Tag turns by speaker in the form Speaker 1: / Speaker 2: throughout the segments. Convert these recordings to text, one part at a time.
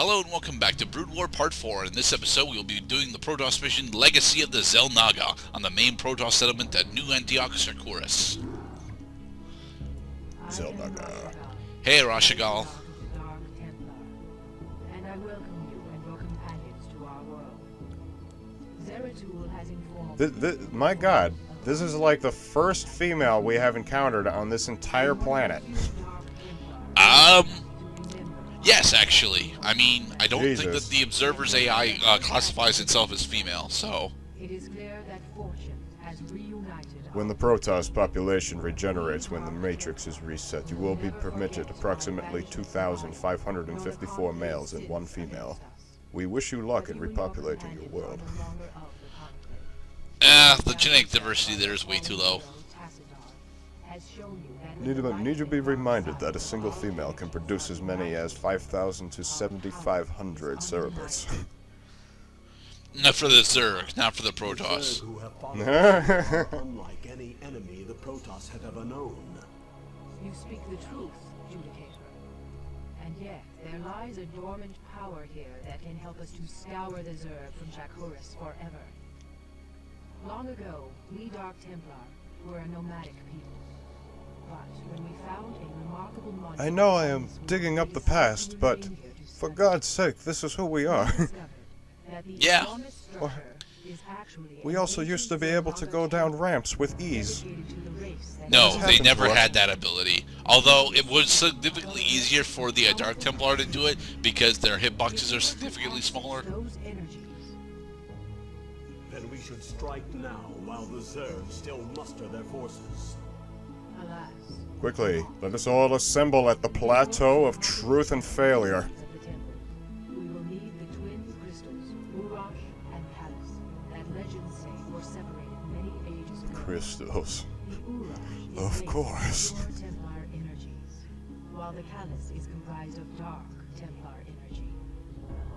Speaker 1: Hello and welcome back to Brood War Part 4. In this episode, we will be doing the Protoss mission Legacy of the Xel'Naga on the main Protoss settlement at New Antioch Circurus.
Speaker 2: Xel'Naga.
Speaker 1: Hey, Rashagal.
Speaker 3: And I welcome you and your companions to our world. Zeratul has informed
Speaker 2: My god, this is like the first female we have encountered on this entire planet.
Speaker 1: Yes, actually. I mean, I don't think that
Speaker 2: Jesus.
Speaker 1: the Observer's AI classifies itself as female, so...
Speaker 3: It is clear that fortune has reunited
Speaker 2: When the Protoss population regenerates when the Matrix is reset, you will be permitted approximately 2,554 males and 1 female. We wish you luck in repopulating your world.
Speaker 1: The genetic diversity there is way too low.
Speaker 2: Need to be reminded that a single female can produce as many as 5,000 to 7,500 cerebrates.
Speaker 1: Not for the Zerg, not for the Protoss.
Speaker 4: Unlike any enemy the Protoss had ever known.
Speaker 3: You speak the truth, Judicator. And yet, there lies a dormant power here that can help us to scour the Zerg from Shakuris forever. Long ago, we Dark Templar were a nomadic people. But when we found a remarkable monument,
Speaker 2: I know I am digging up the past, but for God's sake, this is who we are.
Speaker 1: Yeah.
Speaker 2: We also used to be able to go down ramps with ease.
Speaker 1: No,
Speaker 2: This
Speaker 1: they
Speaker 2: happened
Speaker 1: never
Speaker 2: to us.
Speaker 1: had that ability. Although it was significantly easier for the Dark Templar to do it because their hitboxes are significantly smaller.
Speaker 3: Those energies.
Speaker 4: Then we should strike now while the Zerg still muster their forces.
Speaker 3: Alas.
Speaker 2: Quickly, let us all assemble at the plateau of truth and failure.
Speaker 3: Of the temple. We will need the twin crystals, Urash and Palace, that legends say were separated many ages ago.
Speaker 2: Crystals.
Speaker 3: The Urash is
Speaker 2: Of
Speaker 3: based
Speaker 2: course.
Speaker 3: on pure Templar energies, while the Callus is comprised of dark Templar energy.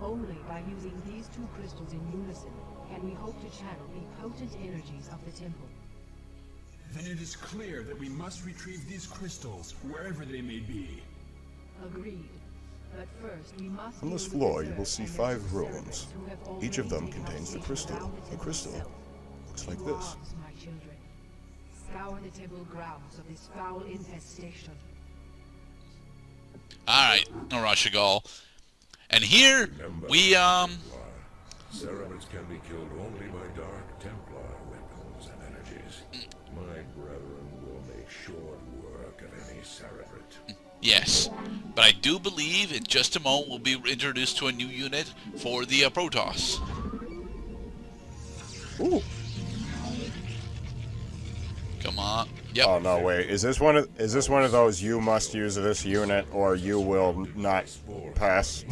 Speaker 3: Only by using these two crystals in unison can we hope to channel the potent energies of the temple.
Speaker 5: Then it is clear that we must retrieve these crystals, wherever they may be.
Speaker 3: Agreed. But first, we must
Speaker 2: On this
Speaker 3: deal with
Speaker 2: floor,
Speaker 3: the
Speaker 2: you will
Speaker 3: Zerg
Speaker 2: see
Speaker 3: and their
Speaker 2: 5
Speaker 3: Cerebrants
Speaker 2: rooms.
Speaker 3: who have
Speaker 2: Each of them
Speaker 3: already taken
Speaker 2: contains the
Speaker 3: up
Speaker 2: crystal.
Speaker 3: around
Speaker 2: The crystal
Speaker 3: itself.
Speaker 2: looks like this.
Speaker 3: Dogs, my children. Scour the temple grounds of this foul infestation.
Speaker 1: Alright, Rashagal. And here, we,
Speaker 6: Cerebrants can be killed only by Dark Templar weapons and energies. My brethren will make short work of any Cerebrate.
Speaker 1: yes. But I do believe in just a moment we'll be introduced to a new unit for the Protoss.
Speaker 2: Ooh.
Speaker 1: Come on. Yep.
Speaker 2: Oh no, wait. Is this one of those you must use this unit or you will not pass?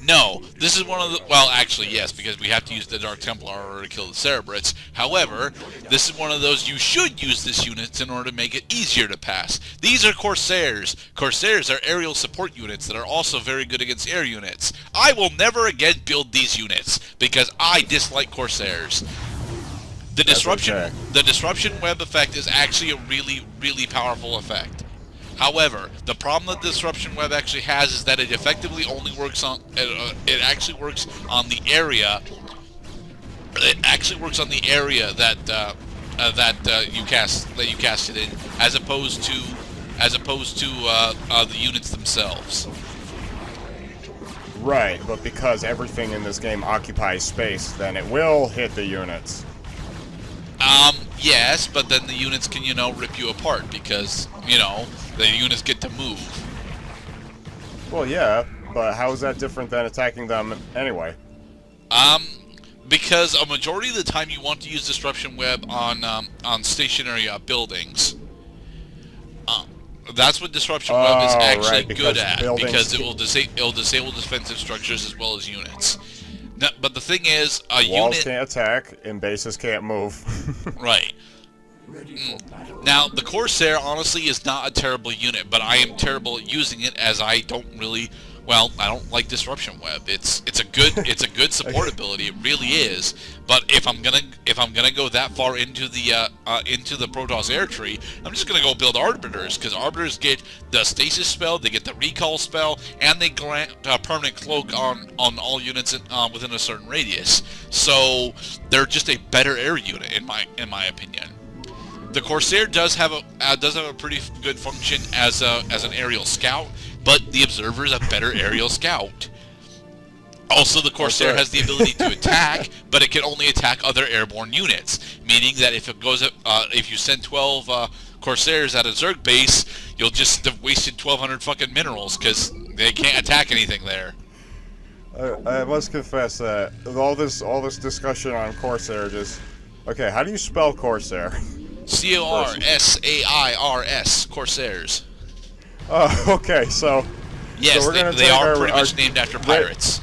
Speaker 1: No, this is one of the... Well, actually, yes, because we have to use the Dark Templar in order to kill the Cerebrates. However, this is one of those you should use this unit in order to make it easier to pass. These are Corsairs. Corsairs are aerial support units that are also very good against air units. I will never again build these units because I dislike Corsairs. The disruption,
Speaker 2: okay.
Speaker 1: the disruption web effect is actually a really, really powerful effect. However, the problem that disruption web actually has is that it effectively only works on. It actually works on the area. It actually works on the area that you cast it in, as opposed to the units themselves.
Speaker 2: Right, but because everything in this game occupies space, then it will hit the units.
Speaker 1: Yes, but then the units can, rip you apart because, the units get to move.
Speaker 2: Well, yeah, but how is that different than attacking them anyway?
Speaker 1: Because a majority of the time you want to use disruption web on stationary buildings. That's what disruption web is actually
Speaker 2: right,
Speaker 1: good at, because it
Speaker 2: buildings
Speaker 1: will disable defensive structures as well as units. Now, but the thing is, a
Speaker 2: Walls
Speaker 1: unit...
Speaker 2: can't attack and bases can't move.
Speaker 1: Right. Now, the Corsair, honestly, is not a terrible unit, but I am terrible at using it as I don't really Well, I don't like Disruption Web. It's a good support ability. It really is. But if I'm gonna go that far into the Protoss air tree, I'm just gonna go build Arbiters, because Arbiters get the stasis spell, they get the recall spell, and they grant permanent cloak on all units within a certain radius. So they're just a better air unit in my opinion. The Corsair does have a pretty good function as an aerial scout, but the Observer is a better aerial scout. Also, the Corsair has the ability to attack, but it can only attack other airborne units, meaning that if you send 12 Corsairs at a Zerg base, you'll just have wasted 1,200 fucking minerals because they can't attack anything there.
Speaker 2: I must confess that all this discussion on Corsair just... Okay, how do you spell Corsair?
Speaker 1: Corsairs, Corsairs.
Speaker 2: Oh, okay, so...
Speaker 1: Yes,
Speaker 2: so
Speaker 1: they are pretty much named after pirates.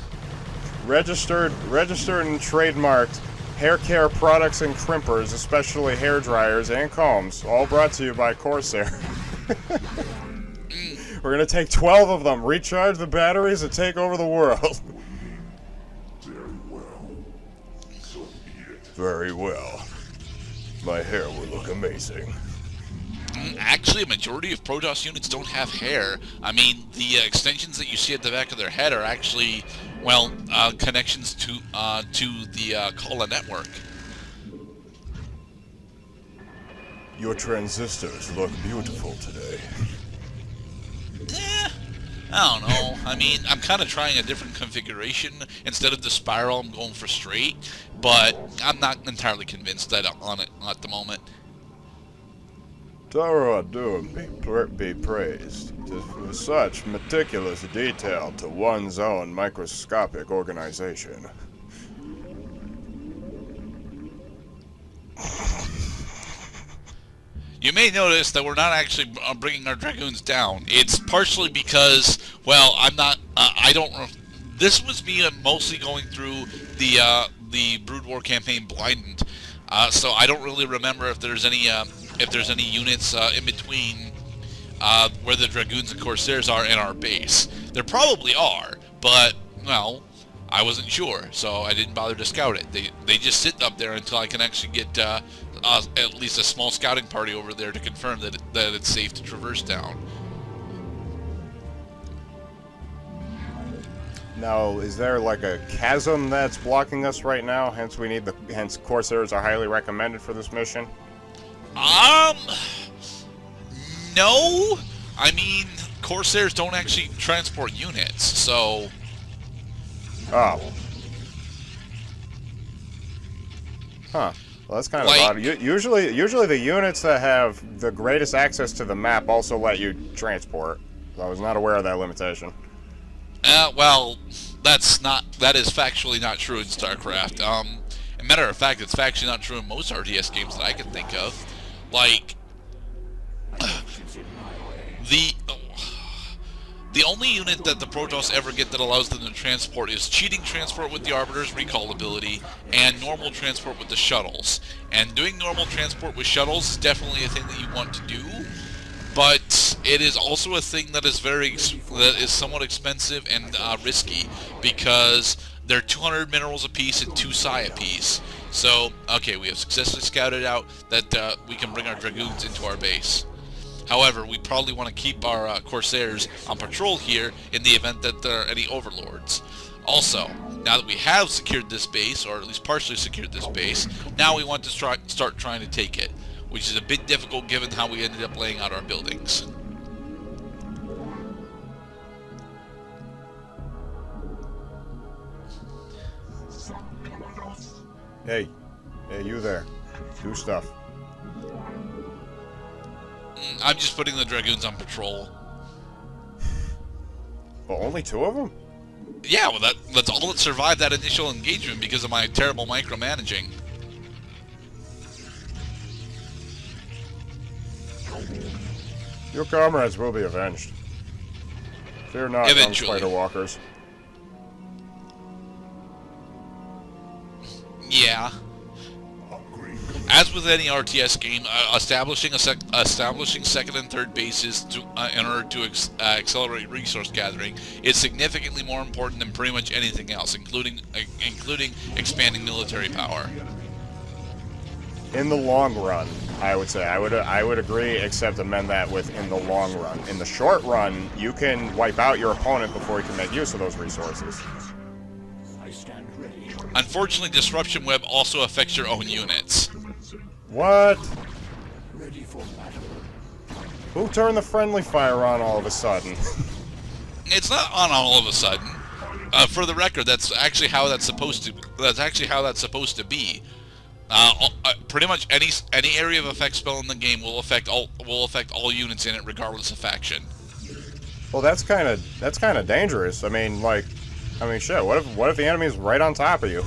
Speaker 2: Registered and trademarked hair care products and crimpers, especially hair dryers and combs, all brought to you by Corsair. We're gonna take 12 of them, recharge the batteries, and take over the world.
Speaker 6: Very well. So be it.
Speaker 2: Very well. My hair will look amazing.
Speaker 1: Actually, a majority of Protoss units don't have hair. I mean, the extensions that you see at the back of their head are actually, well, connections to the Kala network.
Speaker 2: Your transistors look beautiful today.
Speaker 1: I don't know. I mean, I'm kind of trying a different configuration. Instead of the spiral, I'm going for straight, but I'm not entirely convinced on it at the moment.
Speaker 2: Taro Adum be praised for such meticulous detail to one's own microscopic organization.
Speaker 1: You may notice that we're not actually bringing our Dragoons down. It's partially because, well, this was me mostly going through the Brood War campaign blinded, so I don't really remember if there's any units in between where the Dragoons and Corsairs are in our base. There probably are, but, well, I wasn't sure, so I didn't bother to scout it. They just sit up there until I can actually get at least a small scouting party over there to confirm that it's safe to traverse down.
Speaker 2: Now, is there like a chasm that's blocking us right now? Hence Corsairs are highly recommended for this mission?
Speaker 1: No. I mean, Corsairs don't actually transport units, so...
Speaker 2: Oh. Huh. Well, that's kind of odd. Usually the units that have the greatest access to the map also let you transport. I was not aware of that limitation.
Speaker 1: Well, that is factually not true in Starcraft. As a matter of fact, it's factually not true in most RTS games that I can think of. Like, the only unit that the Protoss ever get that allows them to transport is cheating transport with the Arbiter's recall ability and normal transport with the shuttles. And doing normal transport with shuttles is definitely a thing that you want to do, but it is also a thing that is somewhat expensive and risky, because they're 200 minerals apiece and 2 psi apiece. So, okay, we have successfully scouted out that we can bring our Dragoons into our base. However, we probably want to keep our Corsairs on patrol here in the event that there are any overlords. Also, now that we have secured this base, or at least partially secured this base, now we want to start trying to take it, which is a bit difficult given how we ended up laying out our buildings.
Speaker 2: Hey, you there. Do stuff.
Speaker 1: I'm just putting the Dragoons on patrol.
Speaker 2: Well, only 2 of them?
Speaker 1: Yeah, well, that's all that survived that initial engagement because of my terrible micromanaging.
Speaker 2: Your comrades will be avenged. Fear not, young spider walkers.
Speaker 1: Yeah. As with any RTS game, establishing second and third bases in order to accelerate resource gathering is significantly more important than pretty much anything else, including expanding military power.
Speaker 2: In the long run, I would say I would agree, except amend that with in the long run. In the short run, you can wipe out your opponent before you can make use of those resources.
Speaker 1: Unfortunately, Disruption Web also affects your own units.
Speaker 2: What? Who turned the friendly fire on all of a sudden?
Speaker 1: It's not on all of a sudden. For the record, that's actually how that's supposed to. That's actually how that's supposed to be. Pretty much any area of effect spell in the game will affect all units in it, regardless of faction.
Speaker 2: Well, that's kind of dangerous. I mean, shit. What if the enemy is right on top of you?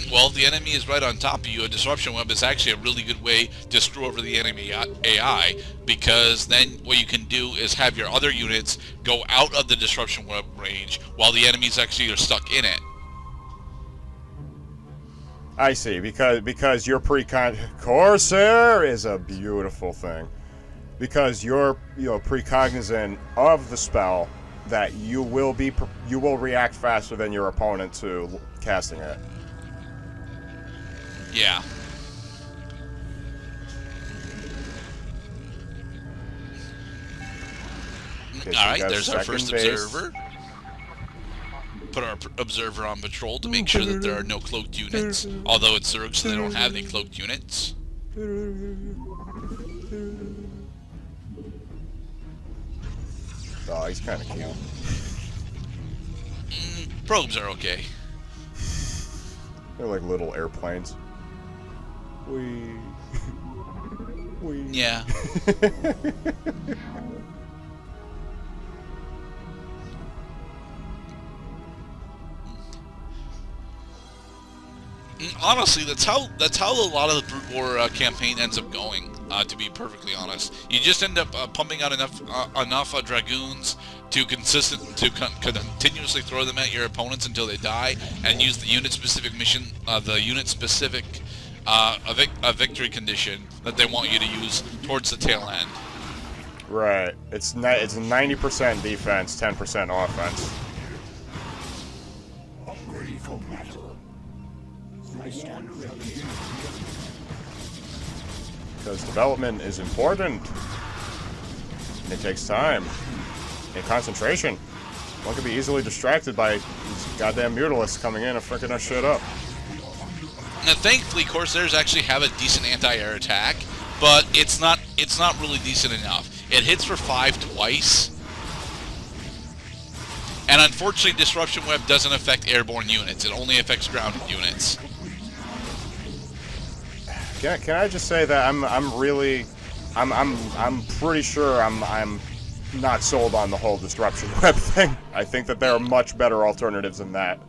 Speaker 1: Well, if the enemy is right on top of you, a Disruption Web is actually a really good way to screw over the enemy AI, because then what you can do is have your other units go out of the Disruption Web range while the enemies actually are stuck in it.
Speaker 2: I see, because your Corsair is a beautiful thing. Because you're precognizant of the spell that you will react faster than your opponent to casting it.
Speaker 1: Yeah.
Speaker 2: Okay, so
Speaker 1: Alright, there's our
Speaker 2: second
Speaker 1: first
Speaker 2: base.
Speaker 1: observer. Put our observer on patrol to make sure that there are no cloaked units. Although it's Zerg, so they don't have any cloaked units.
Speaker 2: Oh, he's kind of cute.
Speaker 1: Probes are okay.
Speaker 2: They're like little airplanes. Wee. Wee.
Speaker 1: Yeah. Honestly, that's how a lot of the Brute War campaign ends up going. To be perfectly honest, you just end up pumping out enough dragoons to continuously throw them at your opponents until they die, and use the unit-specific mission, a victory condition that they want you to use towards the tail end.
Speaker 2: Right. It's 90% defense, 10% offense. Because development is important. It takes time and concentration. One can be easily distracted by these goddamn mutalisks coming in and freaking our shit up.
Speaker 1: Now, thankfully, Corsairs actually have a decent anti-air attack, but it's not really decent enough. It hits for 5 twice, and unfortunately, Disruption Web doesn't affect airborne units. It only affects grounded units.
Speaker 2: Can I just say that I'm pretty sure I'm not sold on the whole Disruption Web thing. I think that there are much better alternatives than that.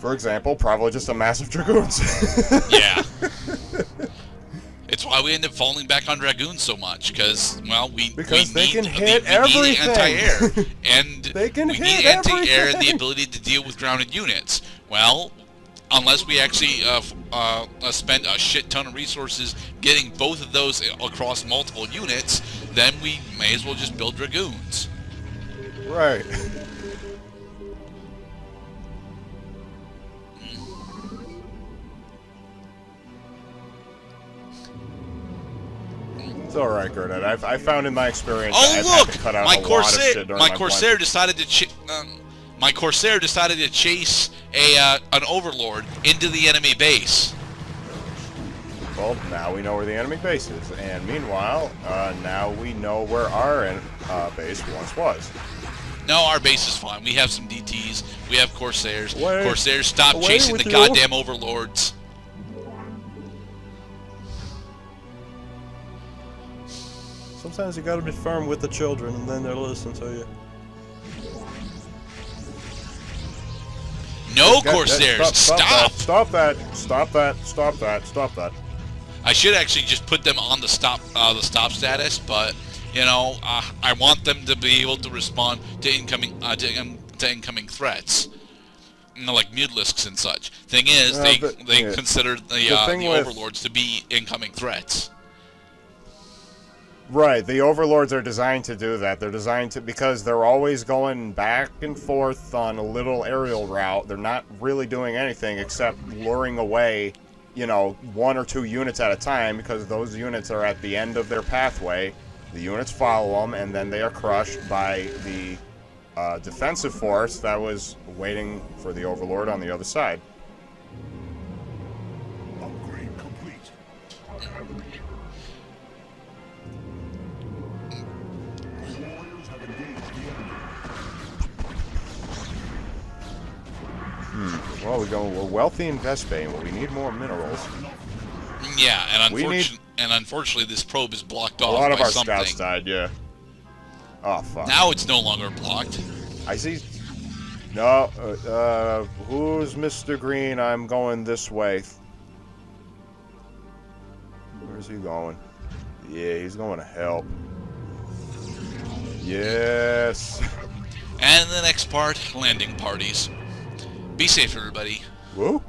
Speaker 2: For example, probably just a massive Dragoons.
Speaker 1: Yeah. It's why we end up falling back on Dragoons so much, because, well, we need anti-air. And we need anti-air and the ability to deal with grounded units. Well, unless we actually spend a shit ton of resources getting both of those across multiple units, then we may as well just build Dragoons.
Speaker 2: Right. It's alright, Gerdat. I found in my experience that I've had to cut out a lot of shit during my
Speaker 1: Corsair decided to my Corsair decided to chase an Overlord into the enemy base.
Speaker 2: Well, now we know where the enemy base is, and meanwhile, now we know where our base once was.
Speaker 1: No, our base is fine. We have some DTs. We have Corsairs.
Speaker 2: Away.
Speaker 1: Corsairs, stop
Speaker 2: Away
Speaker 1: chasing
Speaker 2: with
Speaker 1: the
Speaker 2: you.
Speaker 1: goddamn Overlords.
Speaker 7: Sometimes you gotta be firm with the children, and then they'll listen to you.
Speaker 1: No, Corsairs, stop!
Speaker 2: Stop that! Stop that! Stop that! Stop that!
Speaker 1: I should actually just put them on the stop status, but you know, I want them to be able to respond to incoming threats. like Mutalisks and such. Thing is, they considered the Overlords to be incoming threats.
Speaker 2: Right, the Overlords are designed to do that. They're designed to, because they're always going back and forth on a little aerial route. They're not really doing anything except luring away, you know, 1 or 2 units at a time, because those units are at the end of their pathway. The units follow them, and then they are crushed by the defensive force that was waiting for the Overlord on the other side.
Speaker 5: Upgrade complete. Warriors have engaged the enemy.
Speaker 2: Well, we're wealthy in Vespane, but we need more minerals.
Speaker 1: Yeah, and unfortunately, this probe is blocked off.
Speaker 2: A lot of
Speaker 1: by
Speaker 2: our
Speaker 1: something.
Speaker 2: scouts died, yeah. Oh, fuck.
Speaker 1: Now it's no longer blocked.
Speaker 2: I see. No, who's Mr. Green? I'm going this way. Where's he going? Yeah, he's going to help. Yes.
Speaker 1: And the next part, landing parties. Be safe, everybody.
Speaker 2: Woo.